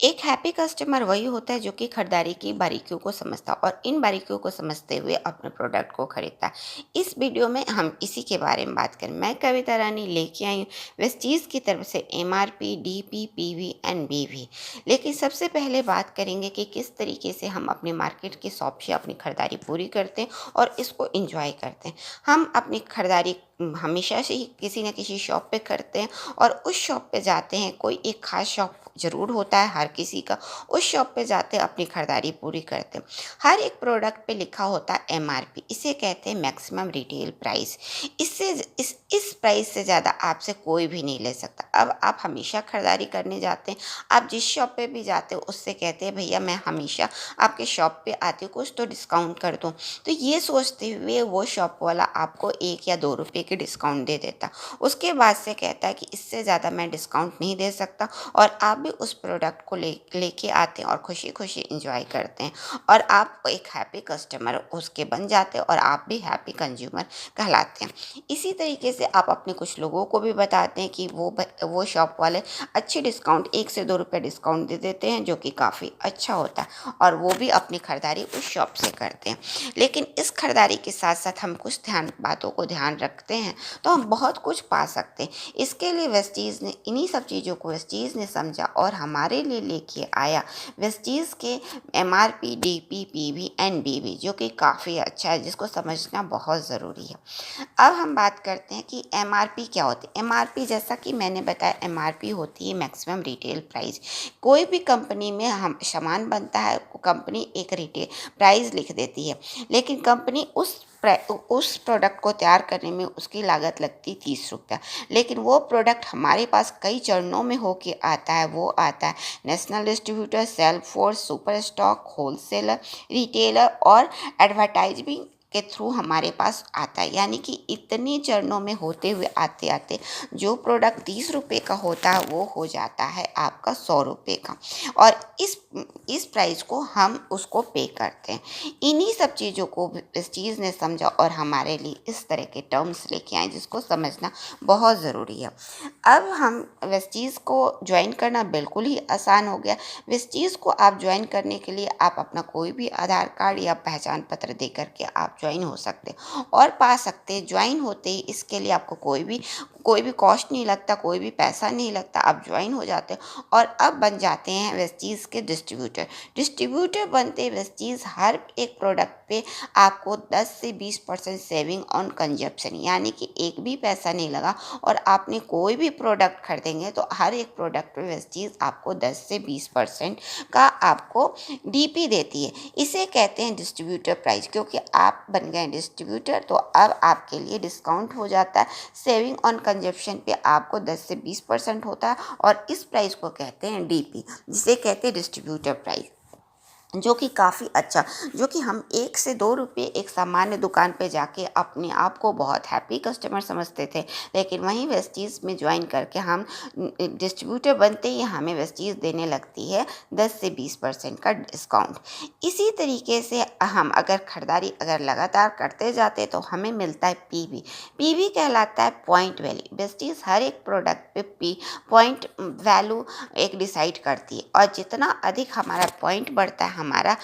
एक happy customer वही होता है जो कि खरीदारी की बारीकियों को समझता है और इन बारीकियों को समझते हुए अपने प्रोडक्ट को खरीदता है। इस वीडियो में हम इसी के बारे में बात करें। मैं कविता रानी लेके आई हूँ वेस्टीज की तरफ से एमआरपी, डीपी, पीवी एंड बीवी। लेकिन सबसे पहले बात करेंगे कि किस तरीके से हम अपने मार्केट की शॉप से अपनी खरीदारी पूरी करते हैं और इसको इंजॉय करते हैं। हम अपनी खरीदारी हमेशा से ही किसी न किसी शॉप पे करते हैं और उस शॉप पे जाते हैं। कोई एक खास शॉप ज़रूर होता है हर किसी का। उस शॉप पे जाते हैं, अपनी खरीदारी पूरी करते हैं। हर एक प्रोडक्ट पे लिखा होता है एमआरपी, इसे कहते हैं मैक्सिमम रिटेल प्राइस। इससे इस प्राइस से ज़्यादा आपसे कोई भी नहीं ले सकता। अब आप हमेशा खरीदारी करने जाते हैं, आप जिस शॉप पे भी जाते हो उससे कहते हैं भैया मैं हमेशा आपके शॉप पे आती हूँ, कुछ तो डिस्काउंट कर दूँ। तो ये सोचते हुए वो शॉप वाला आपको 1 या 2 रुपए के डिस्काउंट दे देता। उसके बाद से कहता है कि इससे ज़्यादा मैं डिस्काउंट नहीं दे सकता, और आप भी उस प्रोडक्ट को लेके आते हैं और खुशी खुशी इंजॉय करते हैं और आप एक हैप्पी कस्टमर उसके बन जाते हैं और आप भी हैप्पी कंज्यूमर कहलाते हैं। इसी तरीके से आप अपने कुछ लोगों को भी बताते हैं कि वो शॉप वाले अच्छे डिस्काउंट 1 से 2 रुपये डिस्काउंट दे देते हैं, जो कि काफ़ी अच्छा होता है और वो भी अपनी खरीदारी उस शॉप से करते हैं। लेकिन इस खरीदारी के साथ साथ हम कुछ बातों को ध्यान रखते हैं तो हम बहुत कुछ पा सकते हैं। इसके लिए वेस्टीज़ ने इन्हीं सब चीज़ों को वेस्टीज़ ने समझा और हमारे लिए लेके आया वेस्टीज़ के एमआरपी, डीपी, पीवी एंड बीवी, जो कि काफ़ी अच्छा है, जिसको समझना बहुत ज़रूरी है। अब हम बात करते हैं कि एमआरपी क्या होती है। एमआरपी, जैसा कि मैंने बताया, एमआरपी होती है मैक्सिमम रिटेल प्राइस। कोई भी कंपनी में हम सामान बनता है, कंपनी एक रिटेल प्राइस लिख देती है, लेकिन कंपनी उस प्रोडक्ट को तैयार करने में उसकी लागत लगती 30 रुपया। लेकिन वो प्रोडक्ट हमारे पास कई चरणों में होके आता है। वो आता है national distributor, sale force, super stock, wholesaler, retailer और एडवर्टाइजिंग के थ्रू हमारे पास आता है। यानी कि इतने चरणों में होते हुए आते आते जो प्रोडक्ट 30 रुपये का होता है वो हो जाता है आपका 100 रुपये का, और इस प्राइस को हम उसको पे करते हैं। इन्हीं सब चीज़ों को इस चीज़ ने समझा और हमारे लिए इस तरह के टर्म्स लेके आए, जिसको समझना बहुत ज़रूरी है। अब हम वेस्टीज़ को ज्वाइन करना बिल्कुल ही आसान हो गया। वेस्टीज़ को आप ज्वाइन करने के लिए आप अपना कोई भी आधार कार्ड या पहचान पत्र दे करके आप ज्वाइन हो सकते हैं और पा सकते हैं। ज्वाइन होते ही इसके लिए आपको कोई भी कॉस्ट नहीं लगता, कोई भी पैसा नहीं लगता। आप ज्वाइन हो जाते हैं और अब बन जाते हैं वेस्टीज़ के डिस्ट्रीब्यूटर बनते वेस्टीज़ हर एक प्रोडक्ट पे आपको 10 से 20% सेविंग ऑन कंजप्शन, यानी कि एक भी पैसा नहीं लगा और आपने कोई भी प्रोडक्ट खरीदेंगे तो हर एक प्रोडक्ट पे वेस्टीज़ आपको 10 से 20% का आपको डीपी देती है। इसे कहते हैं डिस्ट्रीब्यूटर प्राइस। क्योंकि आप बन गए डिस्ट्रीब्यूटर तो अब आपके लिए डिस्काउंट हो जाता है। सेविंग ऑन कंजप्शन पे आपको 10 से 20% होता है और इस प्राइस को कहते हैं डीपी, जिसे कहते हैं डिस्ट्रीब्यूटर प्राइस, जो कि काफ़ी अच्छा, जो कि हम 1 से 2 रुपये एक सामान्य दुकान पे जाके अपने आप को बहुत हैप्पी कस्टमर समझते थे। लेकिन वहीं वेस्टीज़ में ज्वाइन करके हम डिस्ट्रीब्यूटर बनते ही हमें वेस्टीज़ देने लगती है 10 से 20% का डिस्काउंट। इसी तरीके से हम अगर खरीदारी लगातार करते जाते तो हमें मिलता है पीवी। पीवी कहलाता है पॉइंट वैल्यू। वेस्टीज़ हर एक प्रोडक्ट पे पॉइंट वैल्यू एक डिसाइड करती है और जितना अधिक हमारा पॉइंट बढ़ता है हमारा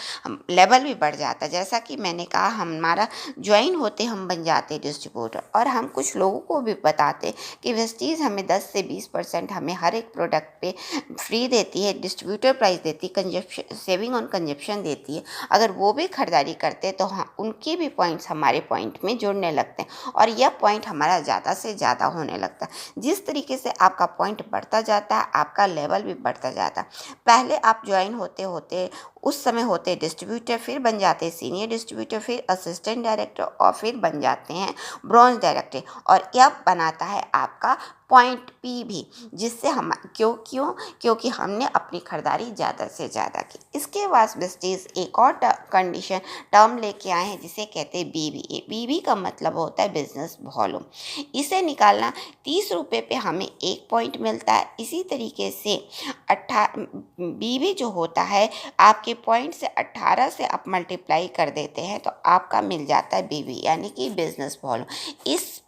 लेवल भी बढ़ जाता है। जैसा कि मैंने कहा, हमारा ज्वाइन होते हम बन जाते डिस्ट्रीब्यूटर और हम कुछ लोगों को भी बताते कि वेस्टीज़ हमें 10 से 20% हमें हर एक प्रोडक्ट पे फ्री देती है, डिस्ट्रीब्यूटर प्राइस देती है, कंजप्शन सेविंग ऑन कंजप्शन देती है। अगर वो भी खरीदारी करते तो हाँ, उनके भी पॉइंट्स हमारे पॉइंट में जुड़ने लगते हैं और यह पॉइंट हमारा ज़्यादा से ज़्यादा होने लगता है। जिस तरीके से आपका पॉइंट बढ़ता जाता है आपका लेवल भी बढ़ता जाता है। पहले आप ज्वाइन होते होते उस समय होते डिस्ट्रीब्यूटर, फिर बन जाते हैं सीनियर डिस्ट्रीब्यूटर, फिर असिस्टेंट डायरेक्टर और फिर बन जाते हैं ब्रॉन्ज डायरेक्टर, और यह बनाता है आपका पॉइंट पी भी, जिससे हम क्योंकि हमने अपनी खरीदारी ज़्यादा से ज़्यादा की। इसके बाद बेस्टीज एक और कंडीशन टर्म लेके आए हैं जिसे कहते हैं बीबीए। बीबी का मतलब होता है बिजनेस वॉल्यूम। इसे निकालना 30 रुपये पे हमें 1 पॉइंट मिलता है। इसी तरीके से बीबी जो होता है आपके पॉइंट से 18 से आप मल्टीप्लाई कर देते हैं तो आपका मिल जाता है बीबी यानी कि बिजनेस वॉल्यूम। इस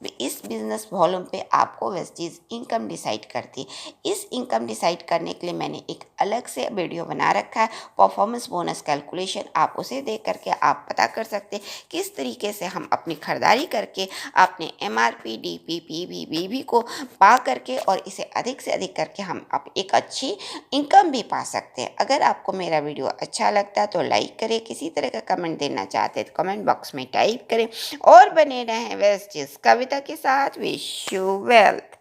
बिजनेस वॉल्यूम पे आपको वेस्टीज इनकम डिसाइड करती है। इस इनकम डिसाइड करने के लिए मैंने एक अलग से वीडियो बना रखा है, परफॉर्मेंस बोनस कैलकुलेशन। आप उसे देख करके आप पता कर सकते हैं किस तरीके से हम अपनी खरीदारी करके अपने एमआरपी, डीपी, पीवी, बीवी को पा करके और इसे अधिक से अधिक करके हम एक अच्छी इनकम भी पा सकते हैं। अगर आपको मेरा वीडियो अच्छा लगता है तो लाइक करें, किसी तरह का कमेंट देना चाहते हैं तो कमेंट बॉक्स में टाइप करें और बने रहें वेस्टीज कविता के साथ। Wish you wealth.